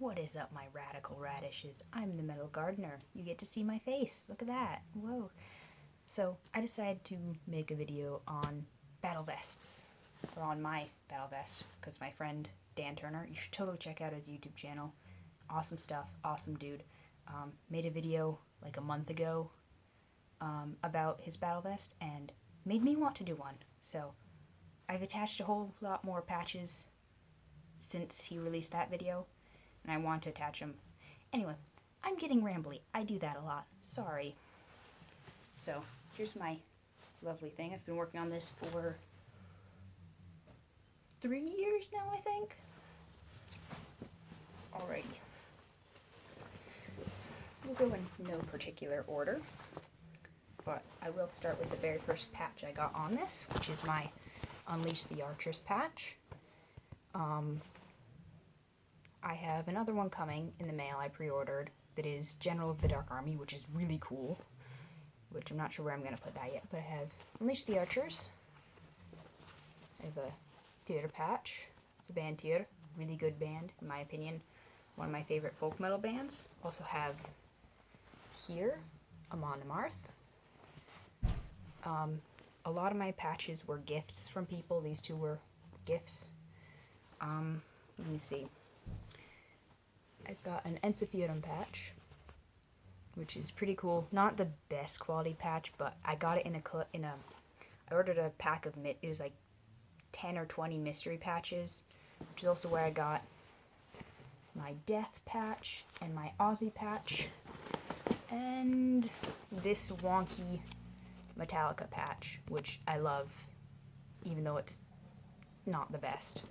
What is up, my radical radishes? I'm the Metal Gardner. You get to see my face. Look at that. Whoa. So I decided to make a video on battle vests, or on my battle vest, because my friend Dan Turner, you should totally check out his YouTube channel. Awesome stuff, awesome dude. Made a video like a month ago about his battle vest and made me want to do one. So I've attached a whole lot more patches since he released that video, and I want to attach them. Anyway, I'm getting rambly. I do that a lot. Sorry. So, here's my lovely thing. I've been working on this for 3 years now, I think. Alrighty. We'll go in no particular order, but I will start with the very first patch I got on this, which is my Unleash the Archers patch. I have another one coming in the mail I pre-ordered that is General of the Dark Army, which is really cool, which I'm not sure where I'm going to put that yet, but I have Unleash the Archers. I have a theater patch. It's a band tier, really good band, in my opinion. One of my favorite folk metal bands. Also have here, Amon Amarth. A lot of my patches were gifts from people. These two were gifts. Let me see. I've got an Ensifutum patch, which is pretty cool. Not the best quality patch, but I got it I ordered a pack of it was like 10 or 20 mystery patches, which is also where I got my Death patch and my Aussie patch, and this wonky Metallica patch, which I love, even though it's not the best.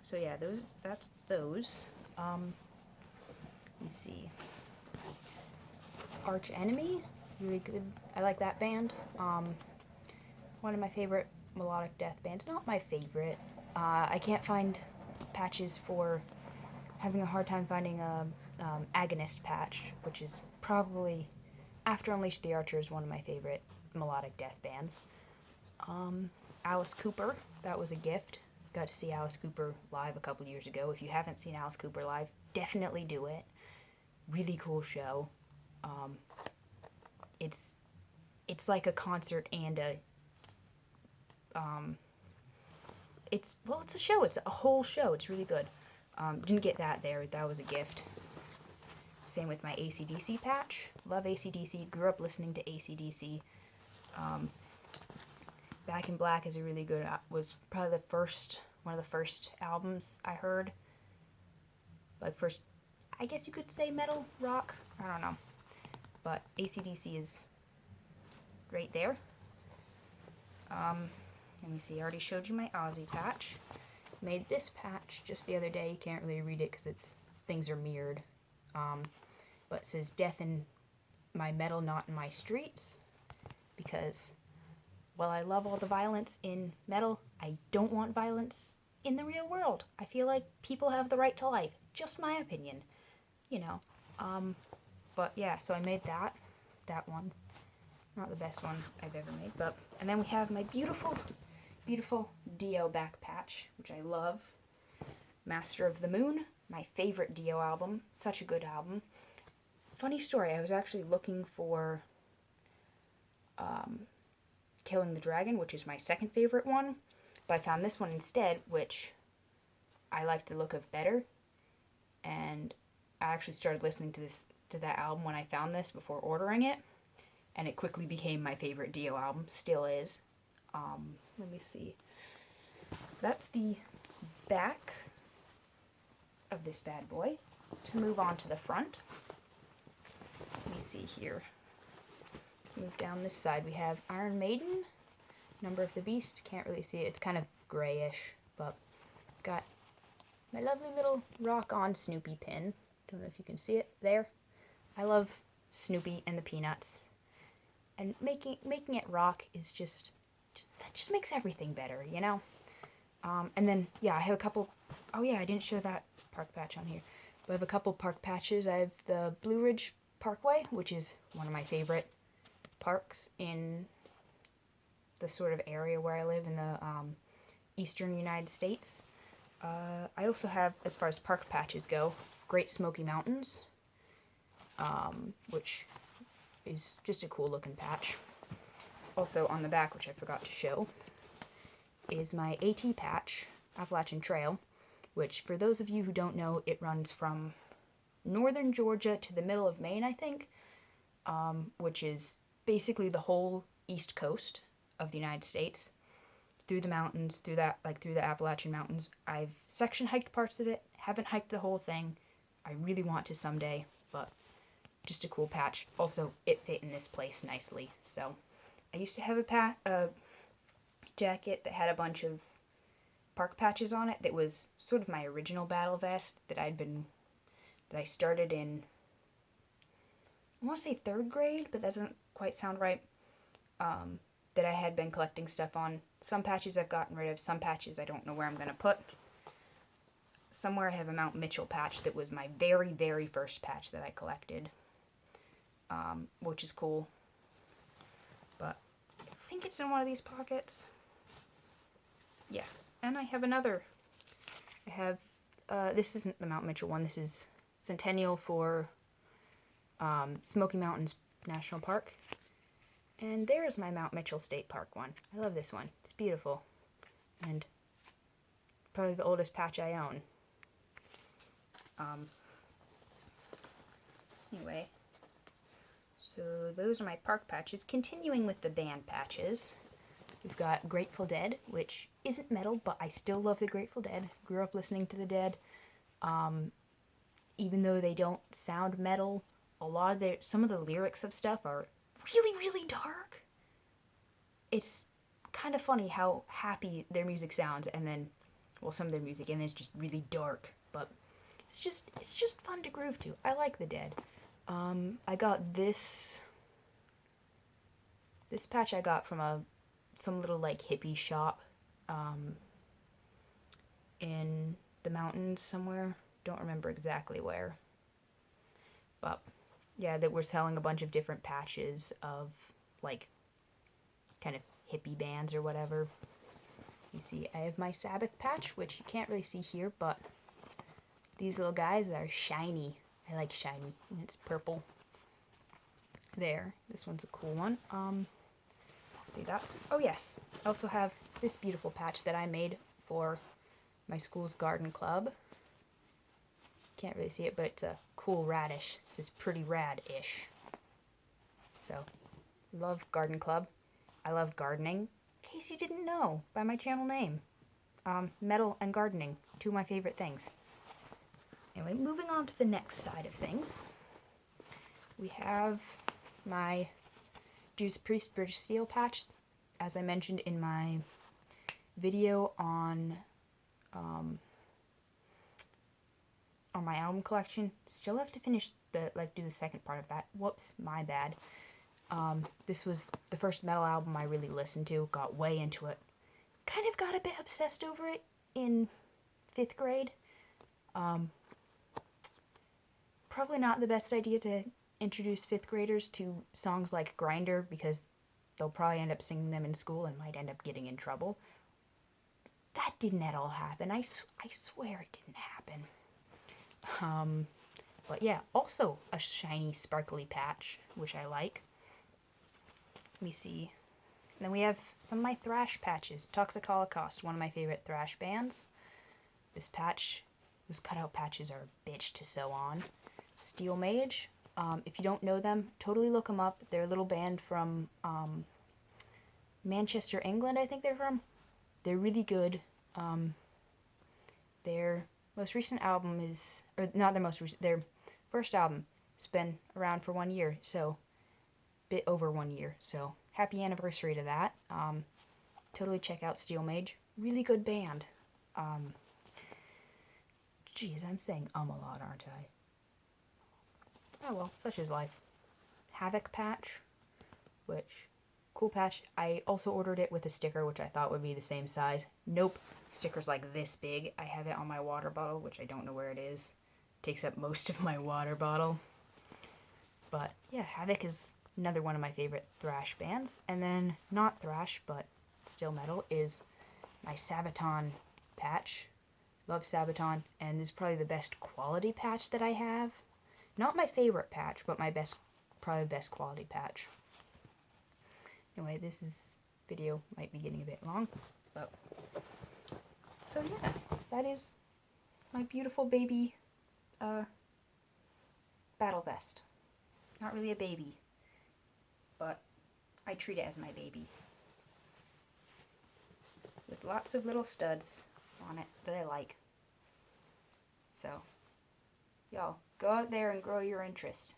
So yeah, that's those. Let me see. Arch Enemy, really good. I like that band. One of my favorite melodic death bands. Not my favorite. I can't find patches for having a hard time finding a agonist patch, which is probably, after Unleash the Archers, one of my favorite melodic death bands. Alice Cooper, that was a gift. Got to see Alice Cooper live a couple years ago. If you haven't seen Alice Cooper live, definitely do it. Really cool show. It's like a concert and it's a show. It's a whole show. It's really good. Didn't get that there. That was a gift. Same with my AC/DC patch. Love AC/DC. Grew up listening to AC/DC. Back in Black is a really good, was probably one of the first albums I heard. Like first, I guess you could say metal, rock, I don't know. But AC/DC is right there. Let me see, I already showed you my Aussie patch. Made this patch just the other day. You can't really read it because things are mirrored. But it says death in my metal, not in my streets. Because while I love all the violence in metal, I don't want violence in the real world. I feel like people have the right to life. Just my opinion, you know. But yeah, so I made that one. Not the best one I've ever made, but, and then we have my beautiful, beautiful Dio back patch, which I love. Master of the Moon, my favorite Dio album. Such a good album. Funny story, I was actually looking for Killing the Dragon, which is my second favorite one, but I found this one instead, which I liked the look of better, and I actually started listening to that album when I found this before ordering it, and it quickly became my favorite Dio album. Still is. Let me see. So that's the back of this bad boy. To move on to the front, let me see here. Let's move down this side. We have Iron Maiden, Number of the Beast. Can't really see it. It's kind of grayish, but got my lovely little Rock On Snoopy pin. Don't know if you can see it there. I love Snoopy and the Peanuts, and making it rock is that just makes everything better, you know. And then yeah, I have a couple. Oh yeah, I didn't show that park patch on here, but I have a couple park patches. I have the Blue Ridge Parkway, which is one of my favorite parks in the sort of area where I live in the eastern United States. I also have, as far as park patches go, Great Smoky Mountains, which is just a cool looking patch. Also on the back, which I forgot to show, is my AT patch, Appalachian Trail, which for those of you who don't know, it runs from northern Georgia to the middle of Maine, I think, which is basically the whole east coast of the United States, through the mountains, through the Appalachian Mountains. I've section hiked parts of it, haven't hiked the whole thing. I really want to someday, but just a cool patch. Also, it fit in this place nicely. So, I used to have a jacket that had a bunch of park patches on it that was sort of my original battle vest that I started in, I want to say 3rd grade, but that doesn't quite sound right, that I had been collecting stuff on. Some patches I've gotten rid of, some patches I don't know where I'm going to put. Somewhere I have a Mount Mitchell patch that was my very, very first patch that I collected, which is cool. But I think it's in one of these pockets. Yes, and I have another. I have, this isn't the Mount Mitchell one, this is Centennial for Smoky Mountains National Park. And there's my Mount Mitchell State Park one. I love this one. It's beautiful. And probably the oldest patch I own. Anyway, so those are my park patches. Continuing with the band patches, we've got Grateful Dead, which isn't metal, but I still love the Grateful Dead. Grew up listening to the Dead. Even though they don't sound metal, some of the lyrics of stuff are really, really dark. It's kind of funny how happy their music sounds, and then, well, some of their music, and then it's just really dark. But it's just fun to groove to. I like the Dead. I got this patch I got from some little like hippie shop in the mountains somewhere. Don't remember exactly where. But yeah, that we're selling a bunch of different patches of like kind of hippie bands or whatever. You see, I have my Sabbath patch, which you can't really see here, but these little guys are shiny. I like shiny, and it's purple. There, this one's a cool one. See, oh yes, I also have this beautiful patch that I made for my school's garden club. Can't really see it, but it's a cool radish. This is pretty rad-ish. So, love garden club. I love gardening. In case you didn't know, by my channel name. Metal and gardening, two of my favorite things. Anyway, moving on to the next side of things. We have my Judas Priest British Steel patch, as I mentioned in my video on my album collection. Still have to finish do the second part of that. Whoops, my bad. This was the first metal album I really listened to, got way into it. Kind of got a bit obsessed over it in 5th grade. Probably not the best idea to introduce 5th graders to songs like Grinder, because they'll probably end up singing them in school and might end up getting in trouble. That didn't at all happen. I swear it didn't happen. But yeah, also a shiny, sparkly patch, which I like. Let me see. And then we have some of my thrash patches. Toxic Holocaust, one of my favorite thrash bands. This patch, those cutout patches are a bitch to sew on. Steel Mage. If you don't know them, totally look them up. They're a little band from Manchester, England, I think they're from. They're really good. Their most recent album is, or not their most recent, their first album has been around for 1 year, so bit over 1 year. So happy anniversary to that. Totally check out Steel Mage. Really good band. Geez, I'm saying a lot, aren't I? Oh well, such is life. Havoc patch, which, cool patch. I also ordered it with a sticker, which I thought would be the same size. Nope, sticker's like this big. I have it on my water bottle, which I don't know where it is. Takes up most of my water bottle. But yeah, Havoc is another one of my favorite thrash bands. And then, not thrash, but still metal, is my Sabaton patch. Love Sabaton, and this is probably the best quality patch that I have. Not my favorite patch, but my best, probably best quality patch. Anyway, this video might be getting a bit long, but so yeah, that is my beautiful baby battle vest. Not really a baby, but I treat it as my baby. With lots of little studs on it that I like. So, y'all, go out there and grow your interest.